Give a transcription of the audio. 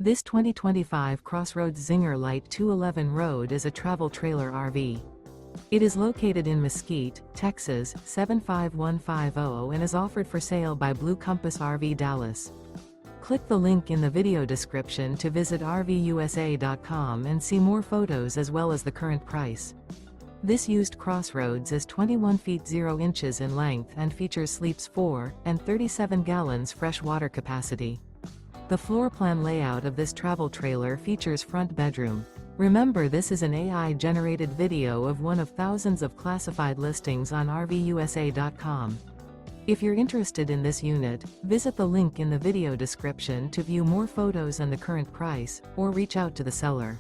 This 2025 CrossRoads Zinger Lite 211 Road is a travel trailer RV. It is located in Mesquite, Texas, 75150 and is offered for sale by Blue Compass RV Dallas. Click the link in the video description to visit RVUSA.com and see more photos as well as the current price. This used CrossRoads is 21 feet 0 inches in length and features sleeps 4 and 37 gallons fresh water capacity. The floor plan layout of this travel trailer features front bedroom. Remember, this is an AI-generated video of one of thousands of classified listings on RVUSA.com. If you're interested in this unit, visit the link in the video description to view more photos and the current price, or reach out to the seller.